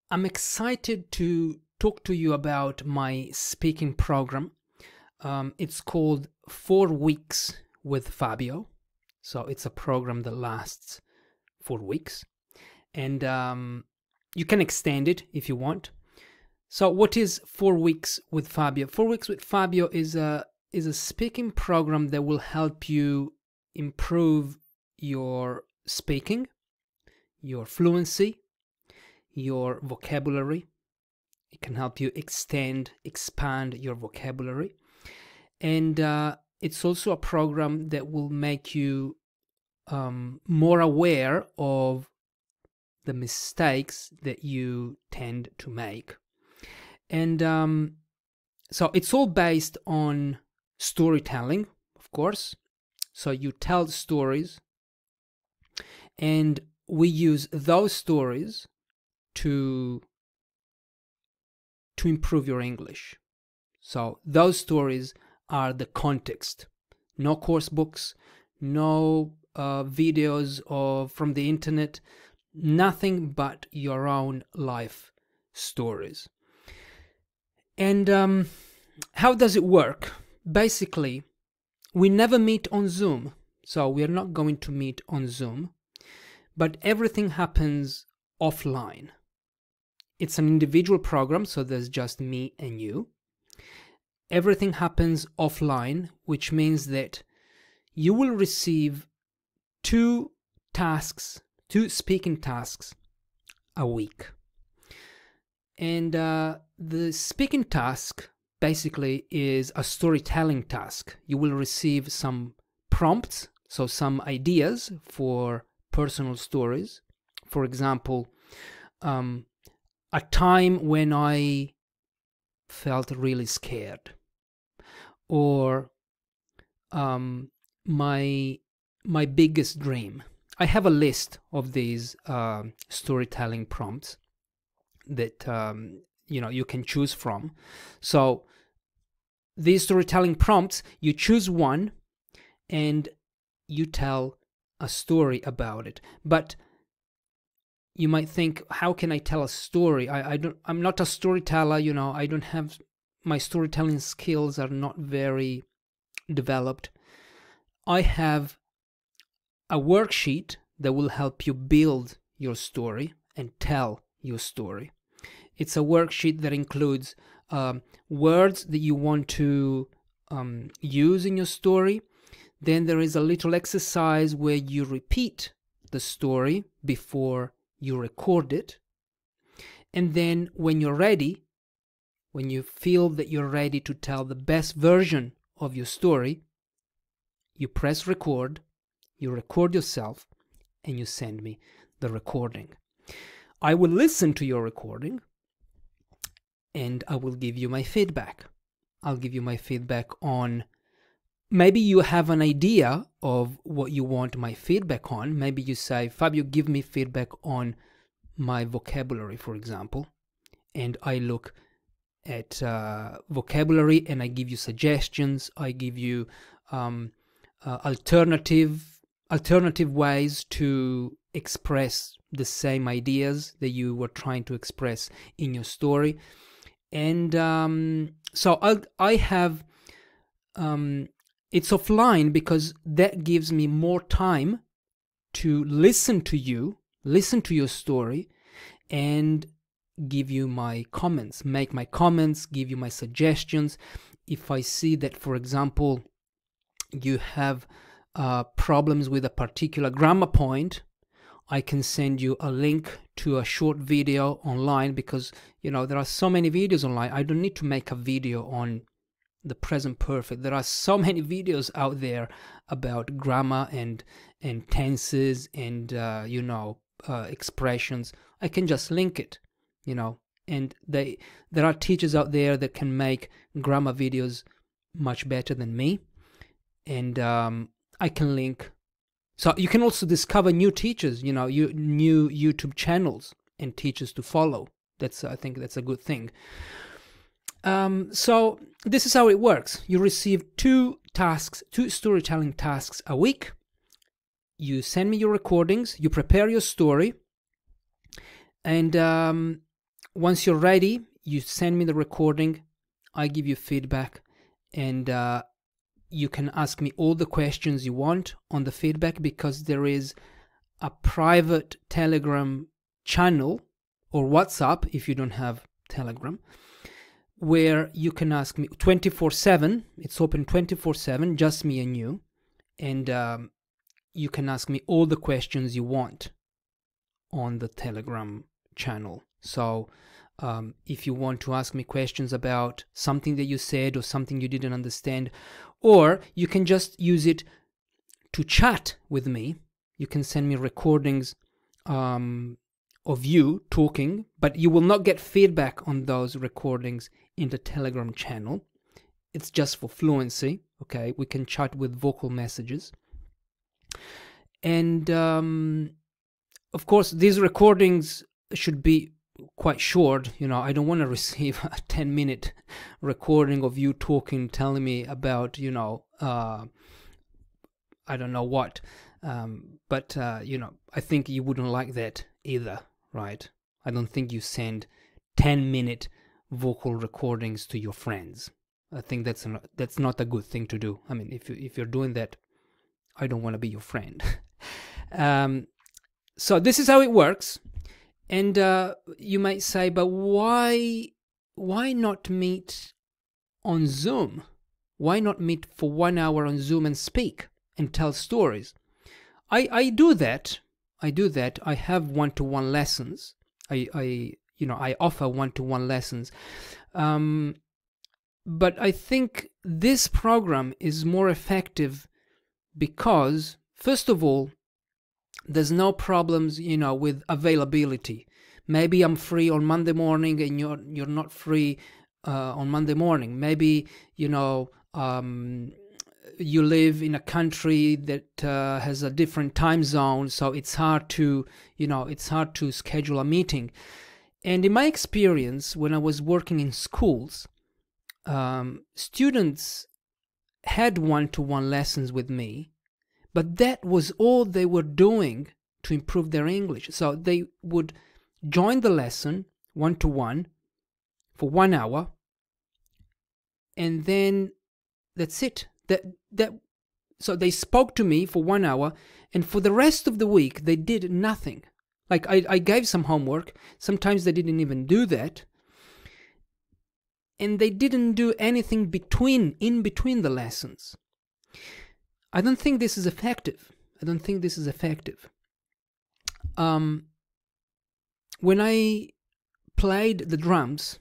I'm excited to talk to you about my speaking program. It's called 4 Weeks with Fabio. So it's a program that lasts 4 weeks, and you can extend it if you want. So what is 4 Weeks with Fabio? 4 Weeks with Fabio is a speaking program that will help you improve your speaking, your fluency, your vocabulary. It can help you expand your vocabulary. And it's also a program that will make you more aware of the mistakes that you tend to make. And so it's all based on storytelling, of course. So you tell stories, and we use those stories to improve your English. So those stories are the context. No course books, no videos from the internet, nothing but your own life stories. And how does it work? Basically, we never meet on Zoom. So we are not going to meet on Zoom, but everything happens offline. It's an individual program, so there's just me and you. Everything happens offline, which means that you will receive two speaking tasks a week. And the speaking task basically is a storytelling task. You will receive some prompts, so some ideas for personal stories. For example, a time when I felt really scared, or my biggest dream. I have a list of these storytelling prompts that you can choose from. So these storytelling prompts, you choose one and you tell a story about it. But you might think, how can I tell a story? I'm not a storyteller, I don't have, my storytelling skills are not very developed. I have a worksheet that will help you build your story and tell your story. It's a worksheet that includes words that you want to use in your story. Then there is a little exercise where you repeat the story before you record it. And then when you're ready, when you feel that you're ready to tell the best version of your story, you press record, you record yourself, and you send me the recording. I will listen to your recording, and I will give you my feedback. I'll give you my feedback on, maybe you have an idea of what you want my feedback on. Maybe you say, Fabio, give me feedback on my vocabulary, for example. And I look at vocabulary and I give you suggestions. I give you alternative ways to express the same ideas that you were trying to express in your story. And so I have, it's offline because that gives me more time to listen to you, listen to your story, and give you my comments, make my comments, give you my suggestions. If I see that, for example, you have problems with a particular grammar point, I can send you a link to a short video online, because there are so many videos online. I don't need to make a video on the present perfect. There are so many videos out there about grammar and tenses and expressions. I can just link it, and there are teachers out there that can make grammar videos much better than me, and I can link. So you can also discover new teachers, new YouTube channels and teachers to follow. I think that's a good thing. So this is how it works. You receive two storytelling tasks a week. You send me your recordings, you prepare your story, and once you're ready, you send me the recording, I give you feedback, and you can ask me all the questions you want on the feedback, because there is a private Telegram channel, or WhatsApp if you don't have Telegram, where you can ask me 24/7. It's open 24/7, just me and you, and you can ask me all the questions you want on the Telegram channel. So if you want to ask me questions about something that you said or something you didn't understand, or you can just use it to chat with me. You can send me recordings of you talking, but you will not get feedback on those recordings in the Telegram channel. It's just for fluency, okay? We can chat with vocal messages. And of course, these recordings should be quite short. You know, I don't want to receive a 10-minute recording of you talking, telling me about, you know, I don't know what. But you know, I think you wouldn't like that either, right? I don't think you send 10-minute vocal recordings to your friends. I think that's not a good thing to do. I mean, if you're doing that, I don't want to be your friend. So this is how it works. And you might say, but why not meet on Zoom? Why not meet for 1 hour on Zoom and speak and tell stories? I do that. I have one-to-one lessons. I offer one-to-one lessons. But I think this program is more effective because, first of all, there's no problems, you know, with availability. Maybe I'm free on Monday morning and you're not free on Monday morning. Maybe, you know, you live in a country that has a different time zone, so it's hard to schedule a meeting. And in my experience, when I was working in schools, students had one-to-one lessons with me, but that was all they were doing to improve their English. So they would join the lesson one-to-one for 1 hour, and then that's it. So they spoke to me for 1 hour, and for the rest of the week they did nothing. Like I gave some homework. Sometimes they didn't even do that, and they didn't do anything in between the lessons. I don't think this is effective. When I played the drums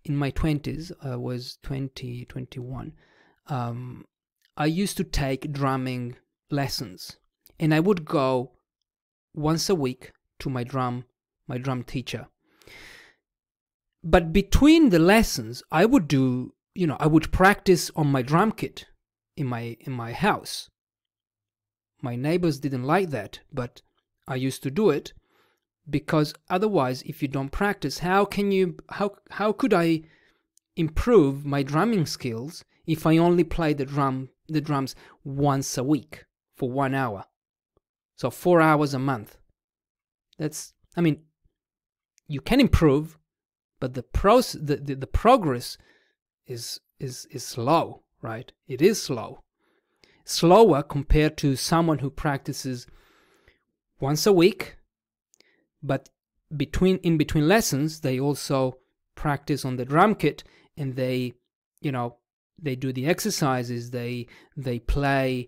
in my 20s, I was 21. I used to take drumming lessons, and I would go once a week to my drum teacher. But between the lessons, I would practice on my drum kit in my house. My neighbors didn't like that, but I used to do it, because otherwise, if you don't practice, how could I improve my drumming skills if I only play the drums once a week for 1 hour? So 4 hours a month. You can improve, but the progress is slow, right? It is slower compared to someone who practices once a week, but in between lessons they also practice on the drum kit, and they do the exercises, they play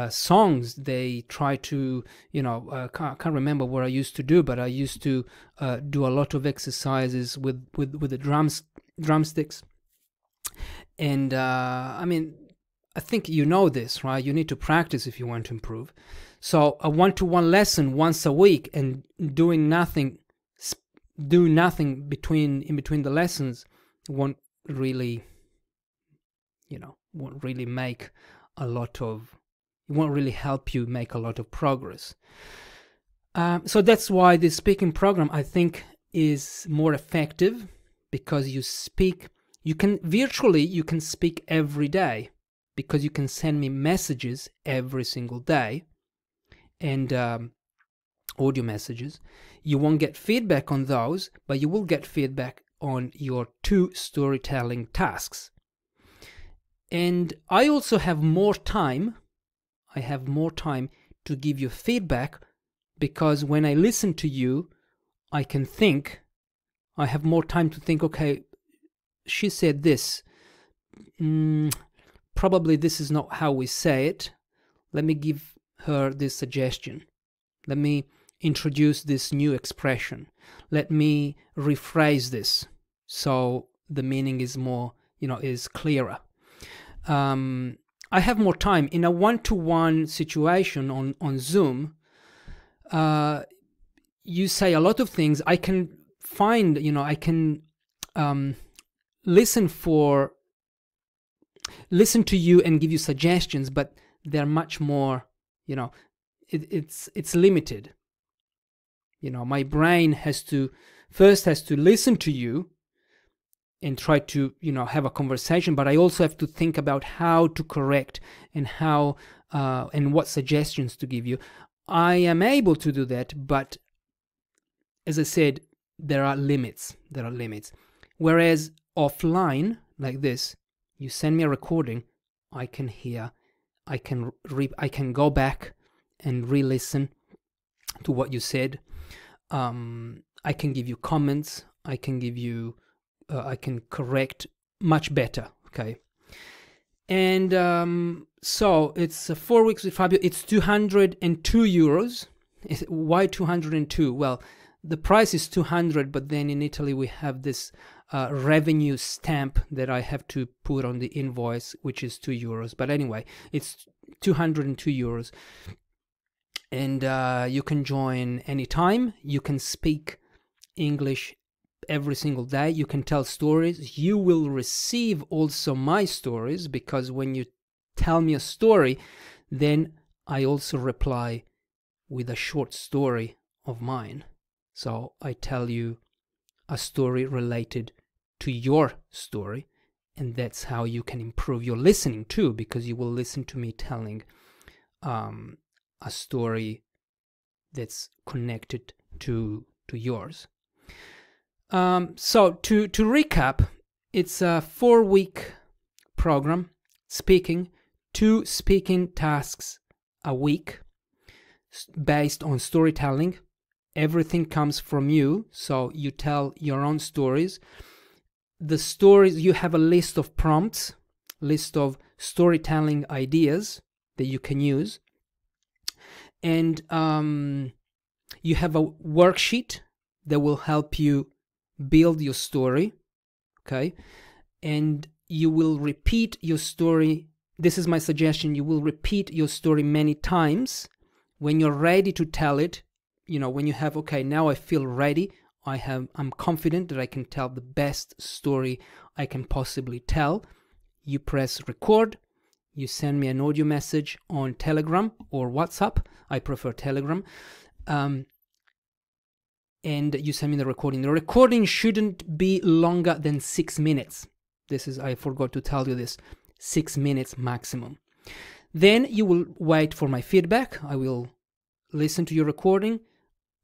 songs, they try to, I can't remember what I used to do, but I used to do a lot of exercises with the drumsticks. And I think you know this, right? You need to practice if you want to improve. So a one-to-one lesson once a week and do nothing in between the lessons won't really help you make a lot of progress. So that's why this speaking program, I think, is more effective, because you can speak every day, because you can send me messages every single day. And audio messages. You won't get feedback on those, but you will get feedback on your 2 storytelling tasks. And I also have more time. I have more time to give you feedback, because when I listen to you, I can think. I have more time to think, okay, she said this. Probably this is not how we say it. Let me give her this suggestion. Let me introduce this new expression. Let me rephrase this so the meaning is more, is clearer. I have more time. In a one-to-one situation on Zoom, you say a lot of things. I can find, I can listen to you and give you suggestions, but they're much more, it's limited. My brain has to listen to you and try to, have a conversation, but I also have to think about how to correct and how and what suggestions to give you. I am able to do that, but as I said, there are limits. Whereas offline, like this, you send me a recording, I can hear, I can go back and re-listen to what you said. I can give you comments. I can correct much better. Okay. And so it's 4 weeks with Fabio. It's 202 euros. Why 202? Well, the price is 200, but then in Italy we have this revenue stamp that I have to put on the invoice, which is 2 euros. But anyway, it's 202 euros. And you can join anytime. You can speak English every single day. You can tell stories. You will receive also my stories, because when you tell me a story, then I also reply with a short story of mine. So I tell you a story related to your story, and that's how you can improve your listening too, because you will listen to me telling a story that's connected to yours. So to recap, it's a 4-week program, speaking, 2 speaking tasks a week based on storytelling. Everything comes from you, so you tell your own stories. The stories, you have a list of prompts, list of storytelling ideas that you can use. And you have a worksheet that will help you build your story, okay? And you will repeat your story. This is my suggestion. You will repeat your story many times. When you're ready to tell it, when you have, okay, now I feel ready, I'm confident that I can tell the best story I can possibly tell, you press record. You send me an audio message on Telegram or WhatsApp. I prefer Telegram. And you send me the recording. The recording shouldn't be longer than 6 minutes. I forgot to tell you this, 6 minutes maximum. Then you will wait for my feedback. I will listen to your recording.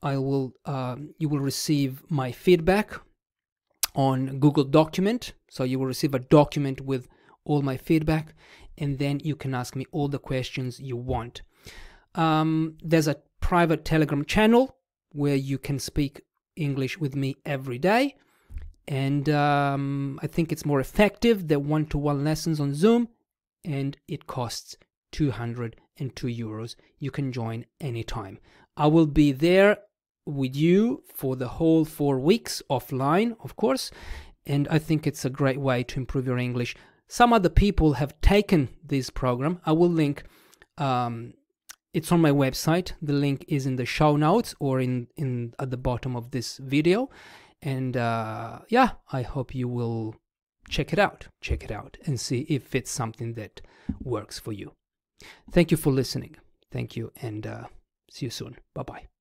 You will receive my feedback on Google document. So you will receive a document with all my feedback, and then you can ask me all the questions you want. There's a private Telegram channel where you can speak English with me every day. And I think it's more effective than one-to-one lessons on Zoom, and it costs 202 euros. You can join anytime. I will be there with you for the whole 4 weeks offline, of course, and I think it's a great way to improve your English. Some other people have taken this program. I will link, it's on my website. The link is in the show notes or in at the bottom of this video. And yeah, I hope you will check it out and see if it's something that works for you. Thank you for listening. Thank you, and see you soon. Bye-bye.